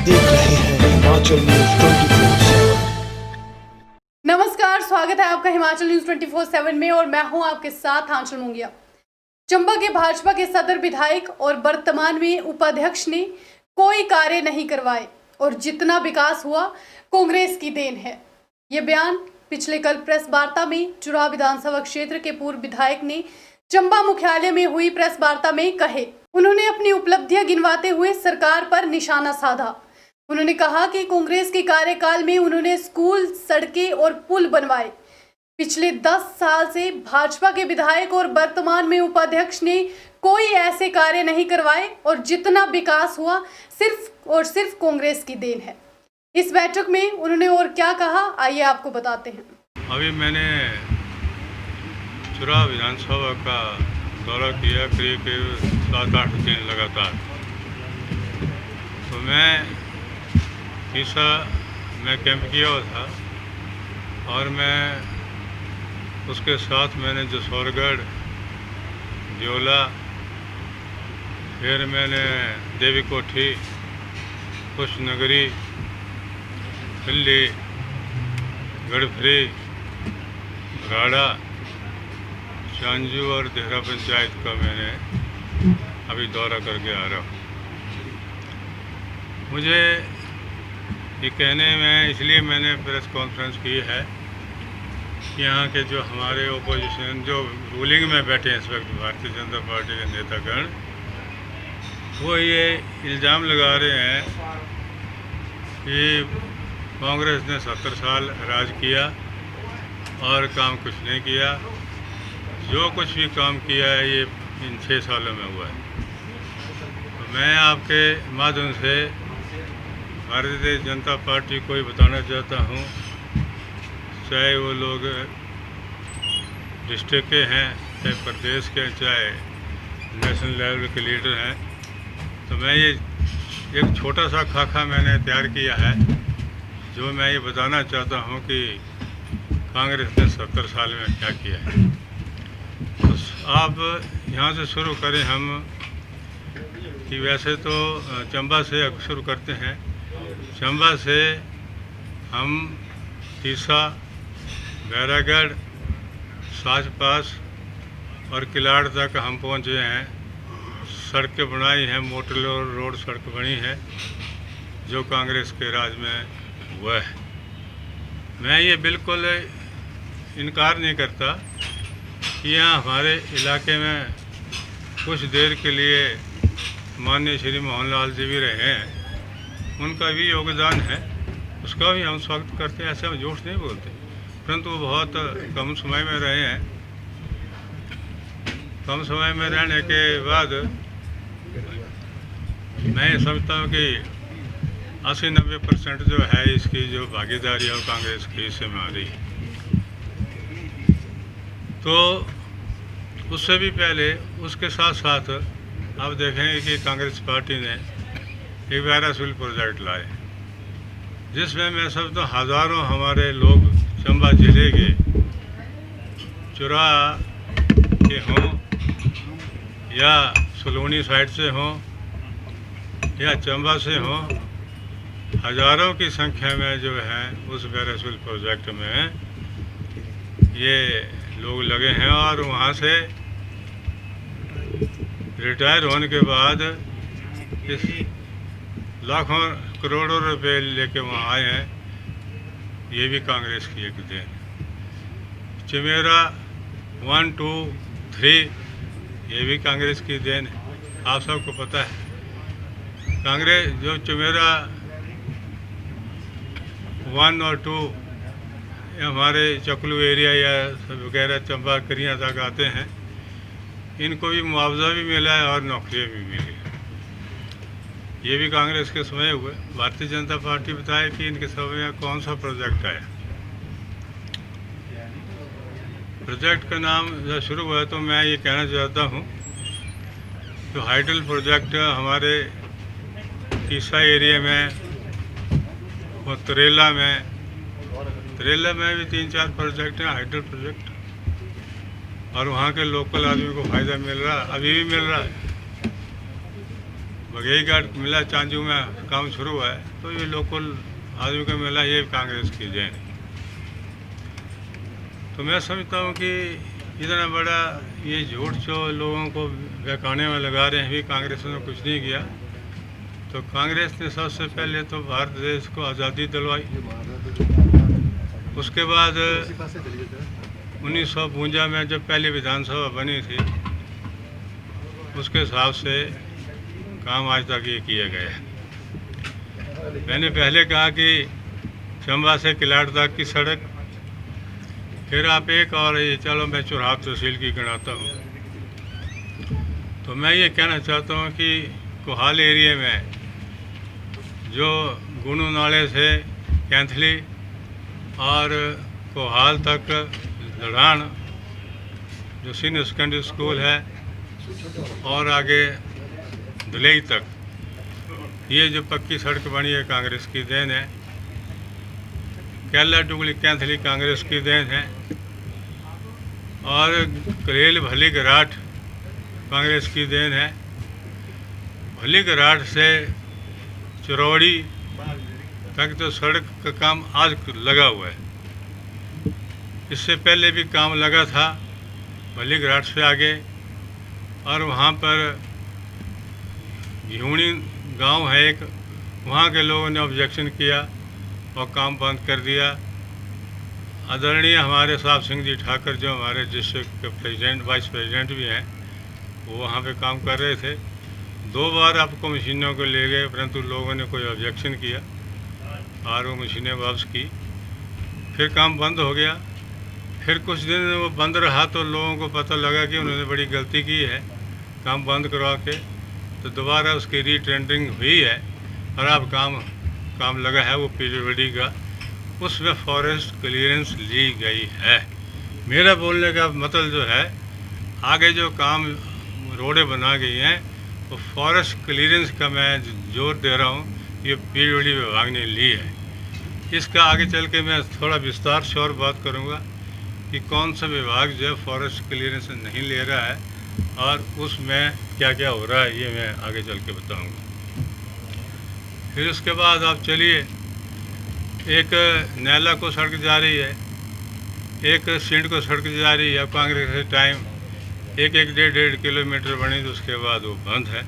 देख रहे हैं हिमाचल न्यूज 24/7। नमस्कार, स्वागत है आपका हिमाचल न्यूज 24/7 में और मैं हूं आपके साथ आंचल मुंगिया। चंबा के भाजपा के सदर विधायक और वर्तमान में उपाध्यक्ष ने कोई कार्य नहीं करवाए और जितना विकास हुआ कांग्रेस की देन है। ये बयान पिछले कल प्रेस वार्ता में चुराह विधानसभा क्षेत्र के पूर्व विधायक ने चंबा मुख्यालय में हुई प्रेस वार्ता में कहे। उन्होंने अपनी उपलब्धियां गिनवाते हुए सरकार पर निशाना साधा। उन्होंने कहा कि कांग्रेस के कार्यकाल में उन्होंने स्कूल, सड़कें और पुल बनवाए। पिछले 10 साल से भाजपा के विधायक और वर्तमान में उपाध्यक्ष ने कोई ऐसे कार्य नहीं करवाए और जितना विकास हुआ सिर्फ और सिर्फ कांग्रेस की देन है। इस बैठक में उन्होंने और क्या कहा, आइए आपको बताते हैं। अभी मैंने चुराह विधानसभा का दौरा किया करीब 7-8 दिन लगातार। तो मैं तीसरा मैं कैंप किया हुआ था और मैं उसके साथ मैंने जसौरगढ़, दियोला, फिर मैंने देवी कोठी, कुशनगरी, दिल्ली, गढ़फरी, राड़ा, चांजू और देहरा पंचायत का मैंने अभी दौरा करके आ रहा हूँ। मुझे ये कहने में इसलिए मैंने प्रेस कॉन्फ्रेंस की है कि यहाँ के जो हमारे ओपोजिशन जो रूलिंग में बैठे हैं इस वक्त भारतीय जनता पार्टी के नेतागण, वो ये इल्ज़ाम लगा रहे हैं कि कांग्रेस ने 70 साल राज किया और काम कुछ नहीं किया। जो कुछ भी काम किया है ये इन 6 सालों में हुआ है। तो मैं आपके माध्यम से भारतीय जनता पार्टी को ही बताना चाहता हूँ, चाहे वो लोग डिस्ट्रिक्ट के हैं, चाहे प्रदेश के, चाहे नेशनल लेवल के लीडर हैं, तो मैं ये एक छोटा सा खाका मैंने तैयार किया है जो मैं ये बताना चाहता हूँ कि कांग्रेस ने 70 साल में क्या किया है। तो आप यहाँ से शुरू करें हम कि वैसे तो चंबा से शुरू करते हैं। चंबा से हम तीसा, बैरागढ़, साचपास और किलाड़ तक हम पहुँचे हैं। सड़कें बनाई हैं, मोटर रोड सड़क बनी है जो कांग्रेस के राज में हुआ है। मैं ये बिल्कुल इनकार नहीं करता कि यहाँ हमारे इलाके में कुछ देर के लिए माननीय श्री मोहन लाल जी भी रहे हैं, उनका भी योगदान है, उसका भी हम स्वागत करते हैं, ऐसे हम झूठ नहीं बोलते। परंतु वो बहुत कम समय में रहे हैं। कम समय में रहने के बाद मैं ये समझता हूँ कि 80-90% जो है इसकी जो भागीदारी है वो कांग्रेस के हिस्से में आ रही है। तो उससे भी पहले उसके साथ साथ आप देखेंगे कि कांग्रेस पार्टी ने एक बैरासिल प्रोजेक्ट लाए जिसमें मैं समझता हूँ हज़ारों हमारे लोग चंबा जिले के चुराह के हों या सलोनी साइड से हों या चंबा से हों, हज़ारों की संख्या में जो है उस बैरासिल प्रोजेक्ट में ये लोग लगे हैं और वहाँ से रिटायर होने के बाद इस लाखों करोड़ों रुपए लेके वहाँ आए हैं। ये भी कांग्रेस की एक देन। चमेरा 1, 2, 3 ये भी कांग्रेस की देन है। आप सबको पता है कांग्रेस जो चमेरा 1 और 2 हमारे चकलू एरिया या वगैरह चंबा करियाँ तक आते हैं, इनको भी मुआवजा भी मिला है और नौकरियाँ भी मिली। ये भी कांग्रेस के समय हुए। भारतीय जनता पार्टी बताए कि इनके समय में कौन सा प्रोजेक्ट आया। प्रोजेक्ट का नाम जब शुरू हुआ तो मैं ये कहना चाहता हूँ जो हाइडल प्रोजेक्ट हमारे तीसा एरिया में और तरेला में भी 3-4 प्रोजेक्ट हैं हाइडल प्रोजेक्ट, और वहाँ के लोकल आदमी को फ़ायदा मिल रहा, अभी भी मिल रहा है। बघेईघाट मिला चांजू में काम शुरू हुआ है, तो ये लोकल आदमी को मिला, ये कांग्रेस की देन। तो मैं समझता हूँ कि इतना बड़ा ये झूठ जो लोगों को बहकाने में लगा रहे हैं, भी कांग्रेस ने कुछ नहीं किया। तो कांग्रेस ने सबसे पहले तो भारत देश को आज़ादी दिलवाई, उसके बाद 1952 में जब पहली विधानसभा बनी थी, उसके हिसाब से काम आज तक ये किया गया है। मैंने पहले कहा कि चंबा से किलाड़ तक की सड़क, फिर आप एक और ये चलो मैं चुराव तहसील की गिनाता हूँ। तो मैं ये कहना चाहता हूँ कि कोहाल एरिया में जो गुनू नाले से कैंथली और कोहाल तक लड़ान जो सीनियर सेकेंडरी स्कूल है और आगे दुलई तक, ये जो पक्की सड़क बनी है कांग्रेस की देन है। कैला डुगली कैंथली कांग्रेस की देन है, और करेल भली घराट कांग्रेस की देन है। भली घराट से चरौड़ी तक तो सड़क का काम आज लगा हुआ है, इससे पहले भी काम लगा था भली घराट से आगे। और वहाँ पर घिउणी गांव है एक, वहाँ के लोगों ने ऑब्जेक्शन किया और काम बंद कर दिया। आदरणीय हमारे साहब सिंह जी ठाकर जो हमारे डिस्ट्रिक्ट के प्रेसिडेंट वाइस प्रेसिडेंट भी हैं, वो वहाँ पे काम कर रहे थे। 2 बार आपको मशीनों को ले गए, परंतु लोगों ने कोई ऑब्जेक्शन किया और वो मशीनें वापस की, फिर काम बंद हो गया। फिर कुछ दिन वो बंद रहा तो लोगों को पता लगा कि उन्होंने बड़ी गलती की है काम बंद करवा के, तो दोबारा उसकी रीटेंडरिंग हुई है और अब काम लगा है वो पीडब्ल्यूडी का, उसमें फॉरेस्ट क्लियरेंस ली गई है। मेरा बोलने का मतलब जो है, आगे जो काम रोडें बना गई हैं वो फॉरेस्ट क्लियरेंस का मैं जोर दे रहा हूँ, ये पीडब्ल्यूडी विभाग ने ली है। इसका आगे चल के मैं थोड़ा विस्तार से और बात करूँगा कि कौन सा विभाग जो है फॉरेस्ट क्लियरेंस नहीं ले रहा है और उसमें क्या क्या हो रहा है, ये मैं आगे चल के बताऊँगा। फिर उसके बाद आप चलिए, एक नैला को सड़क जा रही है, एक सिंध को सड़क जा रही है। कांग्रेस के टाइम 1-1, 1.5 किलोमीटर बनी, तो उसके बाद वो बंद है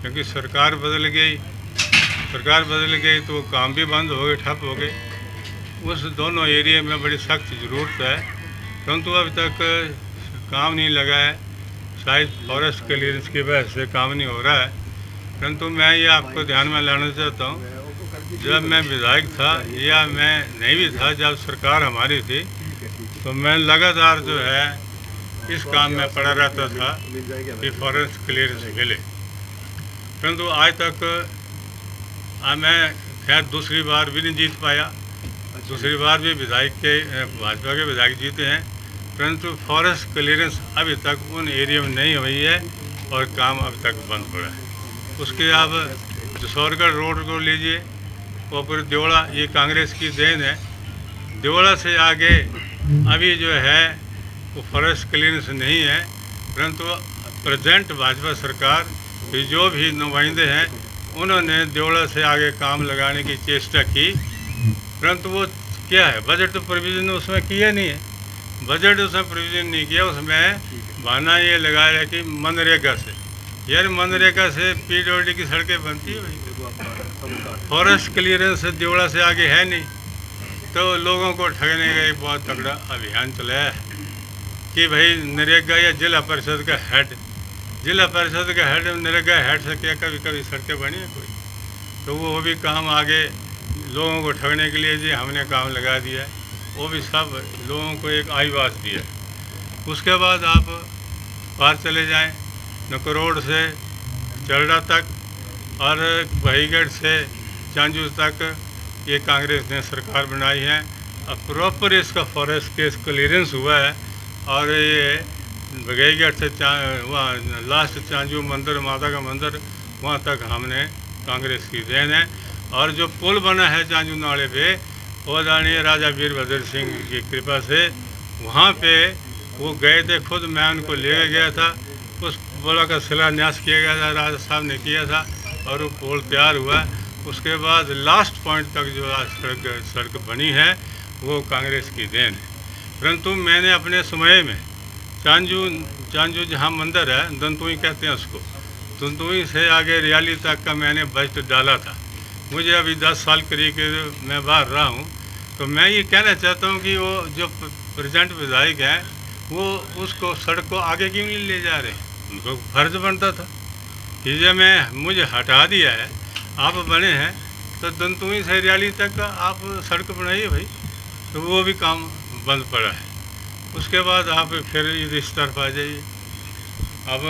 क्योंकि सरकार बदल गई तो वो काम भी बंद हो गए, ठप हो गए। उस दोनों एरिया में बड़ी सख्त ज़रूरत है, परंतु अभी तक काम नहीं लगा है, शायद फॉरेस्ट क्लियरेंस की वजह से काम नहीं हो रहा है। परंतु मैं ये आपको ध्यान में लाना चाहता हूँ, जब मैं विधायक था या मैं नहीं भी था, जब सरकार हमारी थी, तो मैं लगातार जो है इस काम में पड़ा रहता था कि फॉरेस्ट क्लियरेंस मिले। परंतु आज तक मैं खैर दूसरी बार भी नहीं जीत पाया, दूसरी बार भी विधायक के भाजपा के विधायक जीते हैं, परंतु फॉरेस्ट क्लियरेंस अभी तक उन एरिया में नहीं हुई है और काम अभी तक बंद पड़ा है। उसके आप जसौरगढ़ रोड को लीजिए और फिर देवड़ा, ये कांग्रेस की देन है। देवड़ा से आगे अभी जो है वो फॉरेस्ट क्लियरेंस नहीं है, परंतु प्रेजेंट भाजपा सरकार के जो भी नुमाइंदे हैं उन्होंने देवड़ा से आगे काम लगाने की चेष्टा की, परंतु वो क्या है, बजट तो प्रोविज़न उसमें किया नहीं है, बजट उसमें प्रोविज़न नहीं किया। उसमें बहाना ये लगाया कि मनरेगा से, यार मनरेगा से पीडब्ल्यूडी की सड़कें बनती है भाई, फॉरेस्ट क्लियरेंस देवड़ा से आगे है नहीं। तो लोगों को ठगने का एक बहुत तगड़ा अभियान चलाया है कि भाई नरेगा या जिला परिषद का हेड, जिला परिषद का हेड नरेगा हेड से क्या कभी सड़कें बनी है कोई, तो वो भी काम आगे लोगों को ठगने के लिए जी हमने काम लगा दिया है, वो भी सब लोगों को एक आईवास दिया है। उसके बाद आप पार चले जाएं नकरोड से चरड़ा तक और बहीगढ़ से चांजू तक, ये कांग्रेस ने सरकार बनाई है। अब प्रॉपर इसका फॉरेस्ट केस क्लियरेंस हुआ है और ये बघेईगढ़ से वहाँ लास्ट चांजू मंदिर, माता का मंदिर, वहाँ तक हमने कांग्रेस की देन है। और जो पुल बना है चांजू नाले पे, वो आदरणीय राजा वीरभद्र सिंह की कृपा से वहाँ पे वो गए थे, खुद मैं उनको ले गया था, उस पुल का शिलान्यास किया गया था, राजा साहब ने किया था। और वो पुल तैयार हुआ। उसके बाद लास्ट पॉइंट तक जो आज सड़क बनी है वो कांग्रेस की देन है। परंतु मैंने अपने समय में चांजू जहाँ मंदिर है, दंतुई कहते हैं उसको, दंतुई से आगे रियाली तक का मैंने बजट डाला था। मुझे अभी 10 साल करीब मैं बाहर रहा हूँ, तो मैं ये कहना चाहता हूँ कि वो जो प्रेजेंट विधायक हैं वो उसको सड़क को आगे क्यों नहीं ले जा रहे। उनको फर्ज बनता था कि जब मुझे हटा दिया है, आप बने हैं, तो दंतुई से रियाली तक का आप सड़क बनाइए भाई। तो वो भी काम बंद पड़ा है। उसके बाद आप फिर इस तरफ आ जाइए। अब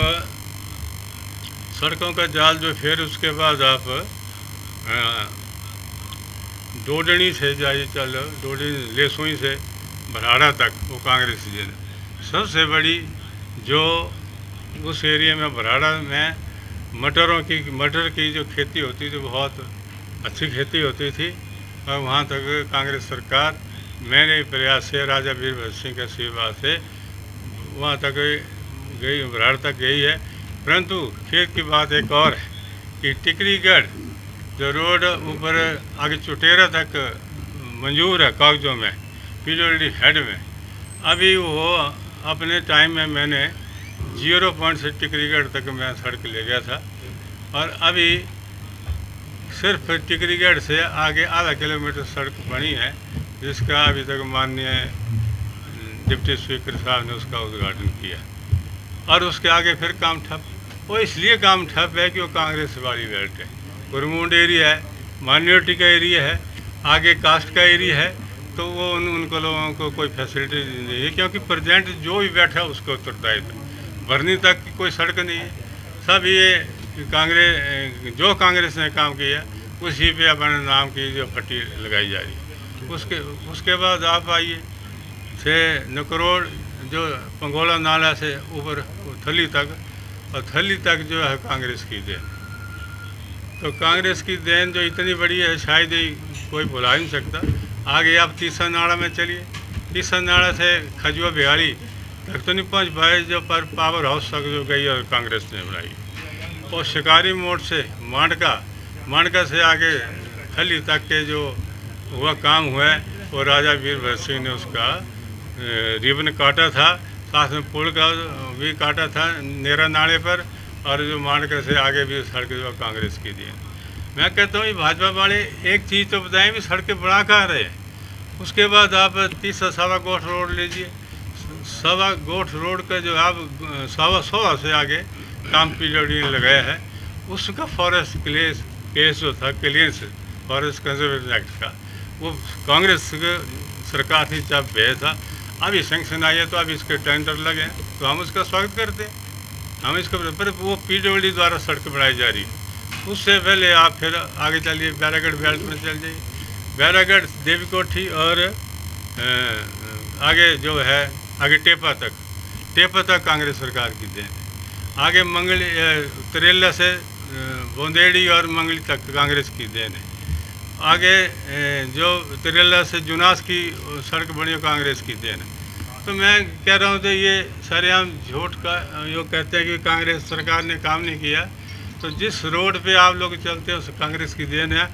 सड़कों का जाल जो फिर उसके बाद आप डोडनी से जाइए, चलो डोडनी लेसोई से भराड़ा तक वो कांग्रेस जी ने सबसे बड़ी जो उस एरिया में भराड़ा में मटर की जो खेती होती थी बहुत अच्छी खेती होती थी। और वहाँ तक कांग्रेस सरकार मेरे प्रयास से राजा वीरभद्र सिंह के सेवा से वहाँ तक गई, भराड़ तक गई है। परंतु खेत की बात एक और है कि टिकरीगढ़ जो रोड ऊपर आगे चुटेरा तक मंजूर है कागजों में, पीडब्ल्यूडी हेड में। अभी वो अपने टाइम में मैंने 0 पॉइंट से टिकरीगढ़ तक मैं सड़क ले गया था, और अभी सिर्फ टिकरीगढ़ से आगे आधा किलोमीटर सड़क बनी है, जिसका अभी तक माननीय डिप्टी स्पीकर साहब ने उसका उद्घाटन किया। और उसके आगे फिर काम ठप। वो इसलिए काम ठप है कि वो कांग्रेस वाली बेल्ट है, गुरमुंड एरिया है, माइनॉरिटी का एरिया है, आगे कास्ट का एरिया है। तो वो उनको लोगों को कोई फैसिलिटी नहीं है, क्योंकि प्रेजेंट जो भी बैठा उसको उत्तरदायित्व। भरनी तक की कोई सड़क नहीं है। सब ये कांग्रेस ने काम किया उसी पे अपने नाम की जो पट्टी लगाई जा रही है। उसके बाद आप आइए से नकरोड़ जो पंगोला नाला से ऊपर थली तक, और थली तक जो है कांग्रेस की देन। तो कांग्रेस की देन जो इतनी बड़ी है शायद ही कोई भुला नहीं सकता। आगे आप तीसरा नाड़ा में चलिए, तीसरा नाड़ा से खजुआ बिहाड़ी तक तो नहीं पहुँच पाए, जो पर पावर हाउस तक जो गई और कांग्रेस ने बनाई। और शिकारी मोड़ से मांडका से आगे थली तक के जो हुआ काम हुआ है, वो राजा वीरभद्र सिंह ने उसका रिबन काटा था, साथ में पुल का भी काटा था नेरा नाले पर। और जो मांडका से आगे भी सड़क जो कांग्रेस की दी। मैं कहता हूँ ये भाजपा वाले एक चीज़ तो बताएं भी सड़कें बढ़ा कहाँ रहे हैं। उसके बाद आप तीसरा सवा गोठ रोड लीजिए, सवा गोठ रोड का जो आप 100 से आगे काम पीडब्ल्यूडी ने लगाया है, उसका फॉरेस्ट केस जो था क्लियरेंस फॉरेस्ट कंजर्वेशन एक्ट का, वो कांग्रेस सरकार थी जब भेजा था। अभी सेंक्शन आई है तो अभी इसके टेंडर लगे हैं, तो हम उसका स्वागत करते हैं। हम इसको पर वो पीडब्ल्यूडी द्वारा सड़क बनाई जा रही है। उससे पहले आप फिर आगे चलिए, बैरागढ़ बेल्ट में चल जाइए, बैरागढ़ देवी कोठी और आगे जो है आगे टेपा तक कांग्रेस सरकार की देन। आगे तरेला से बोंदेड़ी और मंगली तक कांग्रेस की देन है। आगे जो तरेला से जुनास की सड़क बनी कांग्रेस की देन है। तो मैं कह रहा हूँ तो ये सरेआम झूठ का जो कहते हैं कि कांग्रेस सरकार ने काम नहीं किया। तो जिस रोड पे आप लोग चलते हैं उस कांग्रेस की देन है।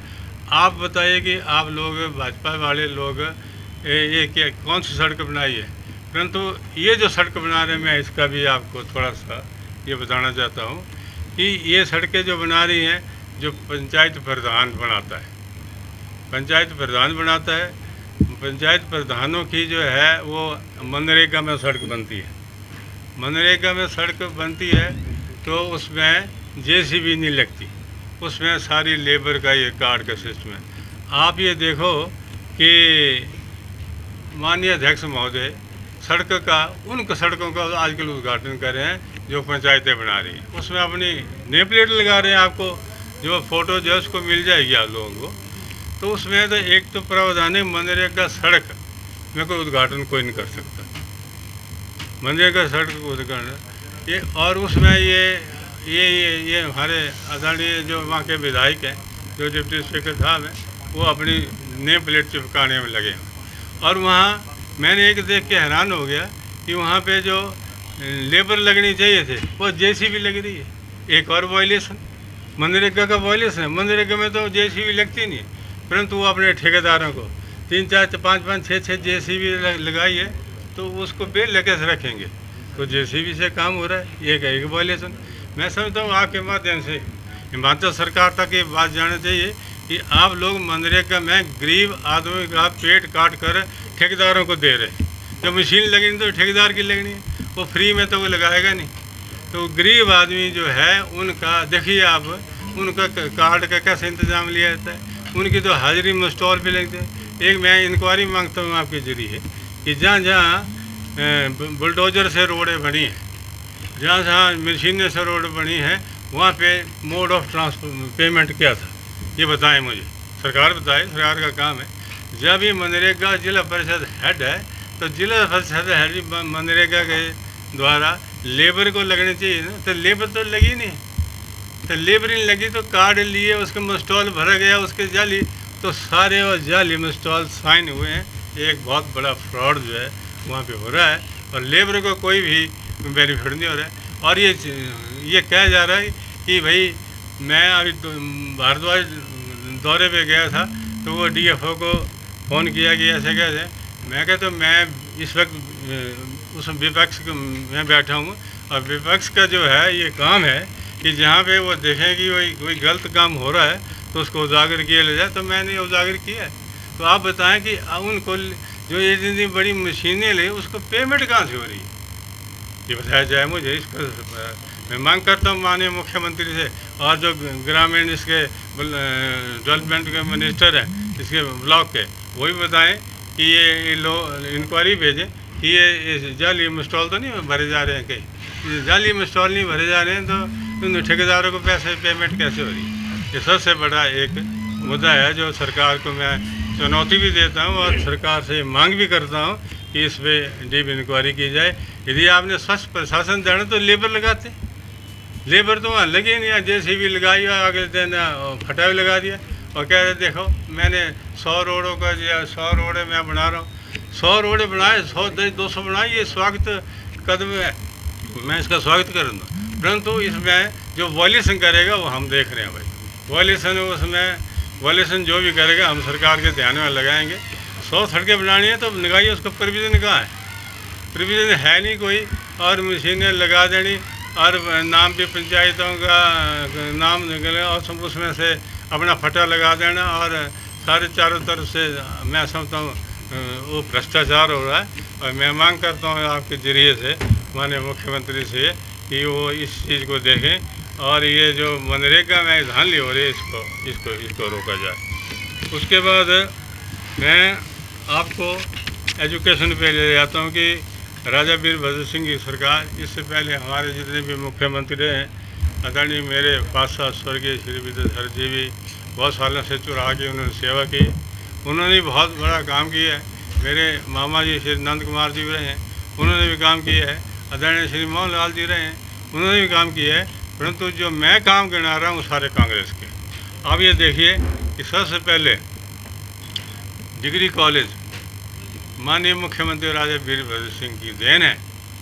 आप बताइए कि आप लोग भाजपा वाले लोग ये क्या कौन सी सड़क बनाई है। परंतु ये जो सड़क बना रहे हैं, मैं इसका भी आपको थोड़ा सा ये बताना चाहता हूँ कि ये सड़कें जो बना रही हैं, जो पंचायत प्रधान बनाता है, पंचायत प्रधानों की जो है वो मनरेगा में सड़क बनती है। मनरेगा में सड़क बनती है तो उसमें जेसीबी नहीं लगती, उसमें सारी लेबर का ये कार्ड का सिस्टम है। आप ये देखो कि माननीय अध्यक्ष महोदय सड़क का उन सड़कों का आजकल उद्घाटन कर रहे हैं जो पंचायतें बना रही हैं। उसमें अपनी नेम प्लेट लगा रहे हैं, आपको जो फ़ोटो जो है उसको मिल जाएगी आप लोगों को। तो उसमें तो एक तो प्रावधान है मनरेगा सड़क में कोई उद्घाटन कोई नहीं कर सकता, मनरेगा सड़क को उद्घाटन ये। और उसमें ये हमारे आदरणीय जो वहाँ के विधायक हैं, जो डिप्टी स्पीकर साहब हैं, वो अपनी नेम प्लेट चिपकाने में लगे हैं। और वहाँ मैंने एक देख के हैरान हो गया कि वहाँ पे जो लेबर लगनी चाहिए थे वो जेसीबी लग रही है। एक और वायलेशन मनरेगा का वायलेशन है। मनरेगा में तो जेसीबी लगती नहीं, परंतु वो अपने ठेकेदारों को 3 4 5 5 6 6 जेसीबी लगाई है, तो उसको बेल लेके से रखेंगे, तो जेसीबी से काम हो रहा है। ये कहेगा वायलेशन। मैं समझता हूँ आपके माध्यम से हिमाचल सरकार तक ये बात जानना चाहिए कि आप लोग मनरेगा में गरीब आदमी का पेट काट कर ठेकेदारों को दे रहे हैं। जब मशीन लगनी तो ठेकेदार की लगनी है, वो फ्री में तो वो लगाएगा नहीं। तो गरीब आदमी जो है उनका देखिए आप, उनका कार्ड का कैसे इंतज़ाम लिया जाता है, उनकी तो हाजिरी में स्टॉल पे लगते हैं। एक मैं इंक्वायरी मांगता हूँ आपके जरिए कि जहाँ जहाँ बुलडोजर से रोडें बनी हैं, जहाँ जहाँ मशीनें से रोड बनी हैं, वहाँ पे मोड ऑफ ट्रांसपोर्ट पेमेंट क्या था, ये बताएं मुझे। सरकार बताए, सरकार का काम है। जब ये मनरेगा जिला परिषद हेड है, तो जिला परिषद हेड मनरेगा के द्वारा लेबर को लगनी चाहिए ना, तो लेबर तो लगी नहीं, तो लेबर नहीं लगी तो कार्ड लिए उसके मस्टॉल भरा गया, उसके जाली, तो सारे और जाली मस्टॉल साइन हुए हैं। एक बहुत बड़ा फ्रॉड जो है वहाँ पे हो रहा है, और लेबर को कोई भी बेनिफिट नहीं हो रहा है। और ये कहा जा रहा है कि भाई मैं अभी भारद्वाज दौरे पे गया था, तो वो डीएफओ को फ़ोन किया कि ऐसे कैसे। मैं कहता मैं इस वक्त उस विपक्ष में बैठा हूँ, और विपक्ष का जो है ये काम है कि जहाँ पे वो देखें कि कोई गलत काम हो रहा है तो उसको उजागर किया ले जाए। तो मैंने उजागर किया है। तो आप बताएं कि उनको जो ये जितनी बड़ी मशीनें ले, उसको पेमेंट कहाँ से हो रही है, ये बताया जाए मुझे। इसको मैं मांग करता हूँ माननीय मुख्यमंत्री से, और जो ग्रामीण इसके डेवलपमेंट के मिनिस्टर हैं इसके ब्लॉक के, वो भी बताएं कि ये लोग इंक्वायरी भेजें कि ये जाली इंस्टॉल तो नहीं भरे जा रहे हैं, कहीं जाली इंस्टॉल नहीं भरे जा रहे हैं, तो उन ठेकेदारों को पैसे पेमेंट कैसे हो रही है। ये सबसे बड़ा एक मुद्दा है जो सरकार को मैं चुनौती भी देता हूँ और सरकार से मांग भी करता हूँ कि इस पर डीप इंक्वायरी की जाए। यदि आपने स्वच्छ प्रशासन देना तो लेबर लगाते, लेबर तो वहाँ लगी नहीं, जेसीबी लगाई और अगले दिन फटावे लगा दिया और कह रहे देखो मैंने 100 रोडों का जो 100 रोडें मैं बना रहा हूँ, 100 रोडें बनाए, 100 200 बनाए, ये स्वागत कदम है, मैं इसका स्वागत करूँगा। परंतु इसमें जो वायलेशन करेगा वो हम देख रहे हैं भाई, वायलेशन उसमें वायलेशन जो भी करेगा हम सरकार के ध्यान में लगाएंगे। 100 सड़कें बनानी है तो लगाइए, उसका प्रोविज़न कहाँ है, प्रोविज़न है नहीं कोई, और मशीनें लगा देनी और नाम भी पंचायतों का नाम निकले और सब उसमें से अपना फटा लगा देना, और सारे चारों तरफ से मैं समझता हूँ वो भ्रष्टाचार हो रहा है। और मैं मांग करता हूँ आपके जरिए से माननीय मुख्यमंत्री से कि वो इस चीज़ को देखें और ये जो मनरेगा में धांधली हो रही है इसको रोका जाए। उसके बाद मैं आपको एजुकेशन पे ले जाता हूँ कि राजा वीरभद्र सिंह की सरकार, इससे पहले हमारे जितने भी मुख्यमंत्री हैं, आदरणीय मेरे पासा स्वर्गीय श्री विद्याधर जी भी बहुत सालों से चुरा के उन्होंने सेवा की, उन्होंने बहुत बड़ा काम किया है। मेरे मामा जी श्री नंद कुमार जी रहे हैं, उन्होंने भी काम किया है। आदरणीय श्री मोहन लाल जी रहे हैं, उन्होंने भी काम किया है। परंतु जो मैं काम गिना रहा हूँ सारे कांग्रेस के। अब ये देखिए कि सबसे पहले डिग्री कॉलेज माननीय मुख्यमंत्री राजा वीरभद्र सिंह की देन है,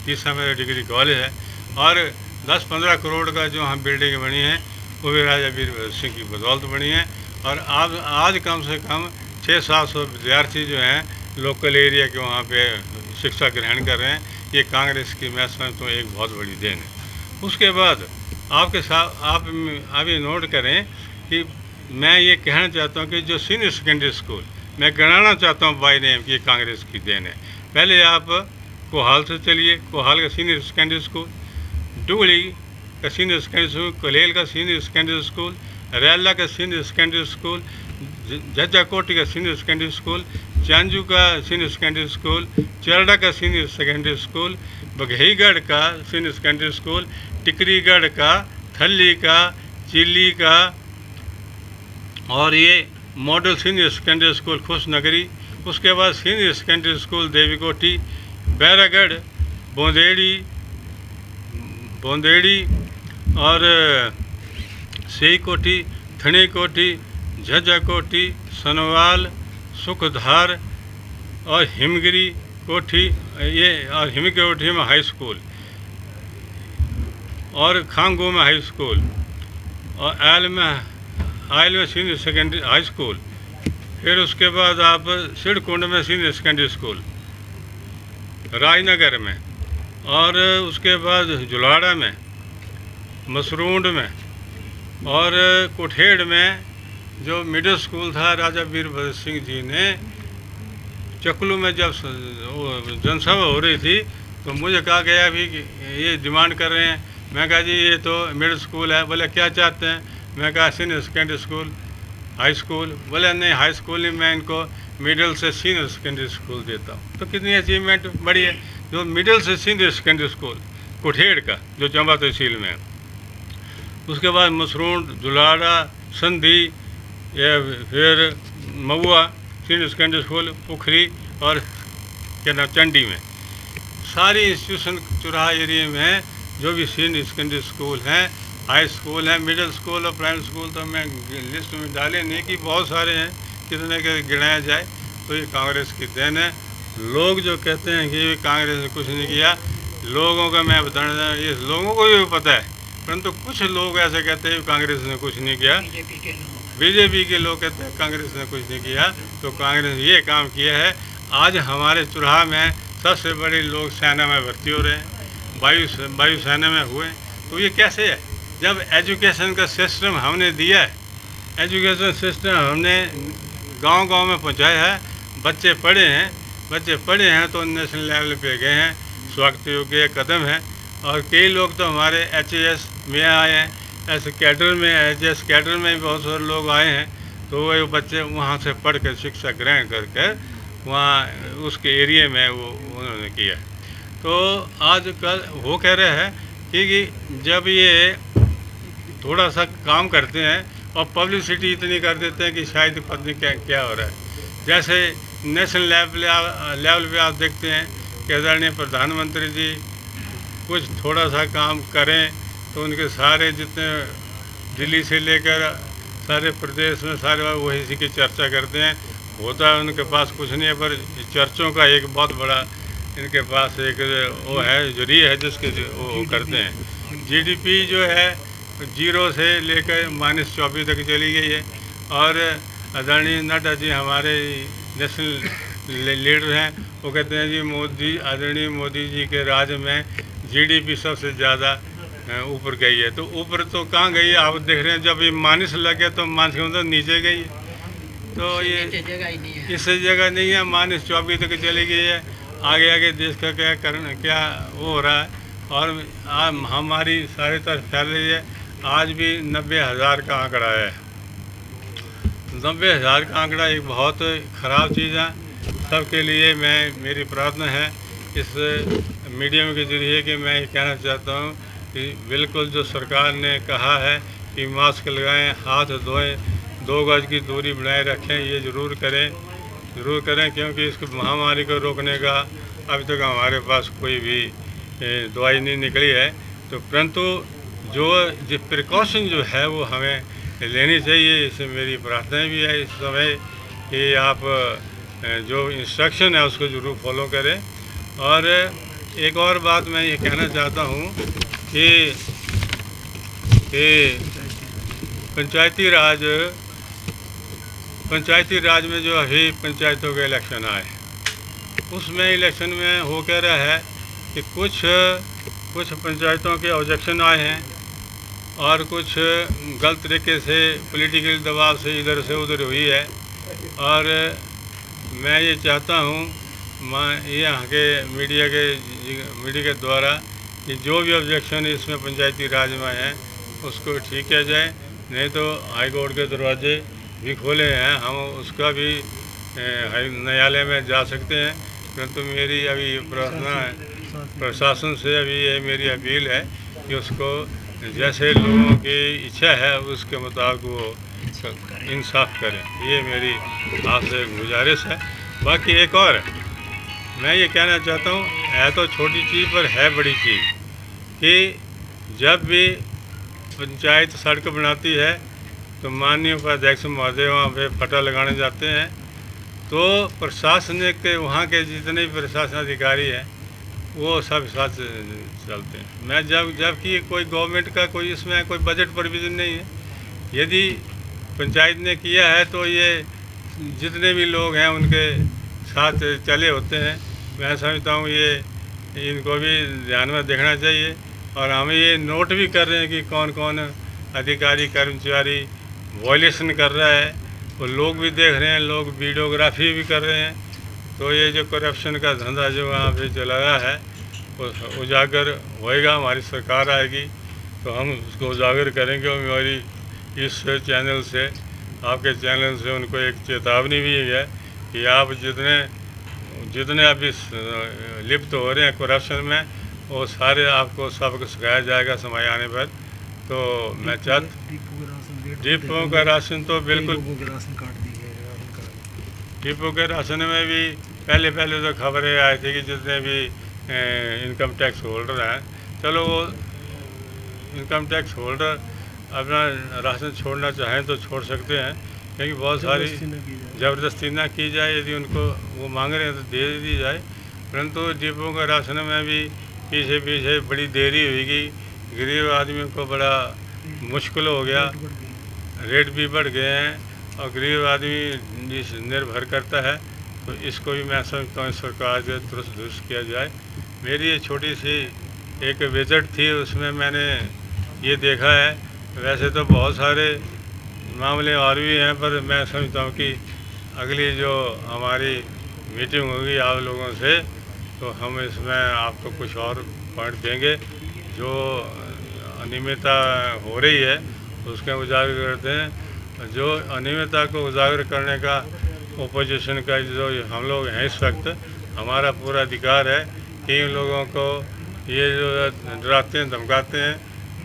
जिस समय डिग्री कॉलेज है, और 10-15 करोड़ का जो हम बिल्डिंग बनी है वो भी राजा वीरभद्र सिंह की बदौलत बनी है। और आज कम से कम 600-700 विद्यार्थी जो हैं लोकल एरिया के वहाँ पे शिक्षा ग्रहण कर रहे हैं। ये कांग्रेस की मैं समझता हूँ एक बहुत बड़ी देन है। उसके बाद आपके साथ आप अभी नोट करें कि मैं ये कहना चाहता हूँ कि जो सीनियर सेकेंडरी स्कूल मैं गिनाना चाहता हूँ बाई नेम कि कांग्रेस की देन है। पहले आप कोहाल से चलिए, कोहाल का सीनियर सेकेंडरी स्कूल, डुगली का सीनियर सेकेंडरी स्कूल, कोलेल का सीनियर सेकेंडरी स्कूल, रैला का सीनियर सेकेंडरी स्कूल, जज्जाकोटी का सीनियर सेकेंडरी स्कूल, चांजू का सीनियर सेकेंडरी स्कूल, चरड़ा का सीनियर सेकेंडरी स्कूल, बघेईगढ़ का सीनियर सेकेंडरी स्कूल, टिकरीगढ़ का, थल्ली का, चिल्ली का, और ये मॉडल सीनियर सेकेंडरी स्कूल खुशनगरी। उसके बाद senior secondary school Devikothi, Bairagarh, Bonderi और सेई कोठी, थनी कोठी, झज्जाकोठी, सनवाल, सुखधार और हिमगिरी कोठी, ये और हिमगिरी कोठी में हाई स्कूल और खांगू में हाई स्कूल, और आयल में सीनियर सेकेंडरी हाई स्कूल, फिर उसके बाद आप सिड़कुंड में सीनियर सेकेंडरी स्कूल राजनगर में, और उसके बाद जुलाड़ा में, मसरूंड में, और कुठेड़ में जो मिडिल स्कूल था राजा वीरभद्र सिंह जी ने चकलू में जब जनसभा हो रही थी तो मुझे कहा गया भी कि ये डिमांड कर रहे हैं। मैं कहा जी ये तो मिडिल स्कूल है। बोले क्या चाहते हैं? मैं कहा senior secondary school, high school. बोले नहीं हाई स्कूल नहीं, मैं इनको मिडिल से सीनियर सेकेंडरी स्कूल देता हूँ। तो कितनी अचीवमेंट बड़ी है। जो मिडिल से सीनियर सेकेंडरी स्कूल कुठेड़ का जो चंबा तहसील में है, उसके बाद मसरूंड, जुलाड़ा, संधी, या फिर महुआ सीनियर सेकेंडरी स्कूल, पुखरी और क्या नाम चंडी में, सारी इंस्टीट्यूशन चुराहा एरिया में है। जो भी सीनियर सेकेंडरी स्कूल हैं, हाई स्कूल हैं, मिडिल स्कूल और प्राइमरी स्कूल तो मैं लिस्ट में डाले नहीं कि बहुत सारे हैं, कितने के गिनाया जाए। तो ये कांग्रेस की देन है। लोग जो कहते हैं कि कांग्रेस ने कुछ नहीं किया, लोगों का मैं बताना, ये लोगों को भी पता है, परंतु कुछ लोग ऐसे कहते हैं कांग्रेस ने कुछ नहीं किया। बीजेपी के लोग कहते हैं कांग्रेस ने कुछ नहीं किया। तो कांग्रेस ने ये काम किया है। आज हमारे चुराहा में सबसे बड़े लोग सेना में भर्ती हो रहे हैं, वायु सेना में हुए। तो ये कैसे है? जब एजुकेशन का सिस्टम हमने दिया है, एजुकेशन सिस्टम हमने गांव-गांव में पहुंचाया है, बच्चे पढ़े हैं तो नेशनल लेवल पे गए हैं, स्वागत योग्य कदम है। और कई लोग तो हमारे एचएएस में आए हैं, ऐसे कैडर में, एचएएस कैडर में भी बहुत सारे लोग आए हैं। तो वो बच्चे वहाँ से पढ़ कर शिक्षा ग्रहण करके वहाँ उसके एरिया में वो उन्होंने किया। तो आजकल वो कह रहे हैं कि जब ये थोड़ा सा काम करते हैं और पब्लिसिटी इतनी कर देते हैं कि शायद पता नहीं क्या हो रहा है। जैसे नेशनल लेवल पे आप देखते हैं कि आदरणीय प्रधानमंत्री जी कुछ थोड़ा सा काम करें तो उनके सारे जितने दिल्ली से लेकर सारे प्रदेश में सारे वही इसी की चर्चा करते हैं। होता है उनके पास कुछ नहीं है, पर चर्चों का एक बहुत बड़ा इनके पास एक वो है, जरिए है जिसके वो करते हैं। जीडीपी जो है 0 से लेकर -24 तक चली गई है। और आदरणीय नड्डा जी हमारे नेशनल लीडर हैं, वो कहते हैं जी आदरणीय मोदी जी के राज में जीडीपी सबसे ज़्यादा ऊपर गई है। तो ऊपर तो कहाँ गई है? आप देख रहे हैं जब ये माइनस लगे तो माइनस के मतलब नीचे गई है। तो ये इससे जगह नहीं है, -24 तक चली गई है। आगे देश का क्या वो हो रहा है। और हमारी सारी तरफ फैल रही है। आज भी 90,000 का आंकड़ा है। 90,000 का आंकड़ा एक बहुत ख़राब चीज़ है। सबके लिए मेरी प्रार्थना है इस मीडियम के ज़रिए कि मैं ये कहना चाहता हूँ कि बिल्कुल जो सरकार ने कहा है कि मास्क लगाएं, हाथ धोएं, 2 गज की दूरी बनाए रखें, ये ज़रूर करें क्योंकि इस महामारी को रोकने का अभी तक हमारे पास कोई भी दवाई नहीं निकली है। तो परंतु जो प्रिकॉशन जो है वो हमें लेनी चाहिए। इससे मेरी प्रार्थना भी है इस समय कि आप जो इंस्ट्रक्शन है उसको ज़रूर फॉलो करें। और एक और बात मैं ये कहना चाहता हूँ कि पंचायती राज में जो अभी पंचायतों के इलेक्शन आए, उसमें इलेक्शन में हो कह रहा है कि कुछ पंचायतों के ऑब्जेक्शन आए हैं और कुछ गलत तरीके से पॉलिटिकल दबाव से इधर से उधर हुई है। और मैं ये चाहता हूँ यहाँ के मीडिया के द्वारा कि जो भी ऑब्जेक्शन इसमें पंचायती राज में है उसको ठीक किया जाए। नहीं तो हाई कोर्ट के दरवाजे भी खोले हैं, हम उसका भी न्यायालय में जा सकते हैं। परंतु मेरी अभी प्रार्थना है प्रशासन से, अभी ये मेरी अपील है कि उसको जैसे लोगों की इच्छा है उसके मुताबिक वो इंसाफ करें। ये मेरी आपसे गुजारिश है। बाकी एक और मैं ये कहना चाहता हूँ, है तो छोटी चीज़ पर है बड़ी चीज़, कि जब भी पंचायत सड़क बनाती है तो माननीय उपाध्यक्ष महोदय वहाँ पे फटा लगाने जाते हैं। तो प्रशासनिक के वहाँ के जितने भी प्रशासन अधिकारी हैं वो सब साथ चलते हैं। मैं जबकि कोई गवर्नमेंट का कोई इसमें कोई बजट प्रोविज़न नहीं है, यदि पंचायत ने किया है तो ये जितने भी लोग हैं उनके साथ चले होते हैं। मैं समझता हूँ ये इनको भी ध्यान में देखना चाहिए और हम ये नोट भी कर रहे हैं कि कौन कौन अधिकारी कर्मचारी वॉयलेशन कर रहा है। वो लोग भी देख रहे हैं, लोग वीडियोग्राफी भी कर रहे हैं। तो ये जो करप्शन का धंधा जो वहाँ पे चलाया है वो उजागर होएगा। हमारी सरकार आएगी तो हम उसको उजागर करेंगे। और मेरी इस चैनल से, आपके चैनल से उनको एक चेतावनी भी है कि आप जितने अभी लिप्त हो रहे हैं करप्शन में, वो सारे आपको सबको सिखाया जाएगा समय आने पर। तो मैं डिपो का राशन तो बिल्कुल, डिपो के राशन में भी पहले तो खबरें आई थी कि जितने भी इनकम टैक्स होल्डर हैं, चलो वो इनकम टैक्स होल्डर अपना राशन छोड़ना चाहें तो छोड़ सकते हैं, क्योंकि बहुत सारी ज़बरदस्ती ना की जाए। यदि उनको वो मांग रहे हैं तो दे दी जाए। परंतु डिपो के राशन में भी पीछे बड़ी देरी हुई। गरीब आदमी को बड़ा मुश्किल हो गया, रेट भी बढ़ गए हैं और गरीब आदमी निर्भर करता है। तो इसको भी मैं समझता हूँ सरकार से तुरंत दुरुस्त किया जाए। मेरी ये छोटी सी एक विजिट थी, उसमें मैंने ये देखा है। वैसे तो बहुत सारे मामले और भी हैं, पर मैं समझता हूँ कि अगली जो हमारी मीटिंग होगी आप लोगों से, तो हम इसमें आपको कुछ और पॉइंट देंगे। जो अनियमितता हो रही है उसके उजागर करते हैं। जो अनियमितता को उजागर करने का ओपोजिशन का जो हम लोग हैं इस वक्त, हमारा पूरा अधिकार है कि इन लोगों को ये जो डराते हैं धमकाते हैं,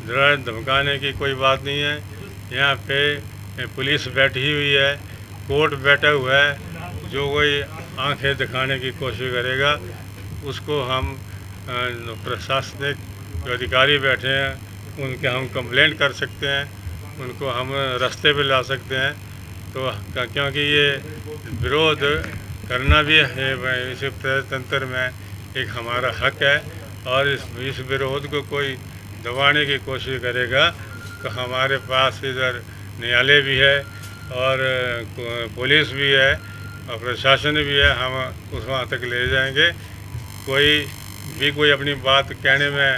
डरा धमकाने की कोई बात नहीं है। यहाँ पे पुलिस बैठी हुई है, कोर्ट बैठा हुआ है। जो कोई आंखें दिखाने की कोशिश करेगा उसको हम प्रशासनिक जो अधिकारी बैठे हैं उनके हम कंप्लेंट कर सकते हैं, उनको हम रास्ते पे ला सकते हैं। तो क्योंकि ये विरोध करना भी है इस प्रजातंत्र में एक हमारा हक है। और इस विरोध को कोई दबाने की कोशिश करेगा तो हमारे पास इधर न्यायालय भी है और पुलिस भी है और प्रशासन भी है। हम उस वहाँ तक ले जाएंगे। कोई अपनी बात कहने में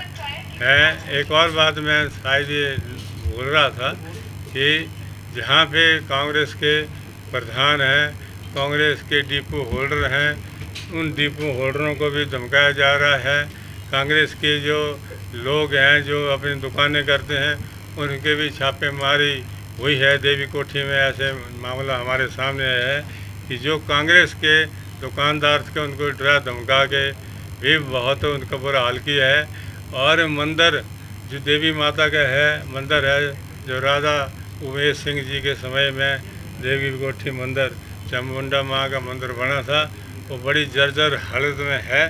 है। एक और बात मैं शायद ये बोल रहा था कि जहाँ पे कांग्रेस के प्रधान हैं, कांग्रेस के डिपो होल्डर हैं, उन डिपो होल्डरों को भी धमकाया जा रहा है। कांग्रेस के जो लोग हैं जो अपनी दुकानें करते हैं उनके भी छापेमारी हुई है। देवी कोठी में ऐसे मामला हमारे सामने है कि जो कांग्रेस के दुकानदार थे उनको डरा धमका के भी बहुत उनका बुरा हाल किया है। और मंदिर जो देवी माता का है मंदिर है, जो राजा उमेश सिंह जी के समय में देवी कोठी मंदिर चामुंडा माँ का मंदिर बना था, वो बड़ी जर्जर हालत में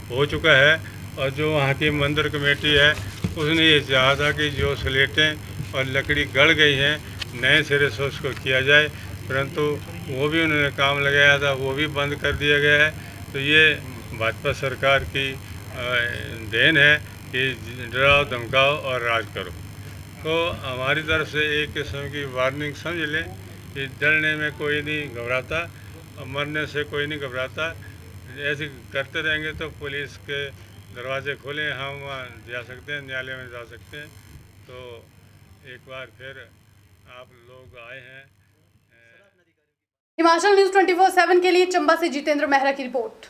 हो चुका है। और जो वहाँ की मंदिर कमेटी है उसने ये चाहा था कि जो स्लेटें और लकड़ी गड़ गई हैं नए सिरे से उसको किया जाए, परंतु वो भी उन्होंने काम लगाया था, वो भी बंद कर दिया गया है। तो ये भाजपा सरकार की देन है कि डराओ धमकाओ और राज करो। तो हमारी तरफ से एक किस्म की वार्निंग समझ लें कि डरने में कोई नहीं घबराता और मरने से कोई नहीं घबराता। ऐसे करते रहेंगे तो पुलिस के दरवाजे खोले, हम वहाँ जा सकते हैं, न्यायालय में जा सकते हैं। तो एक बार फिर आप लोग आए हैं। हिमाचल न्यूज़ 24/7 के लिए चंबा से जितेंद्र मेहरा की रिपोर्ट।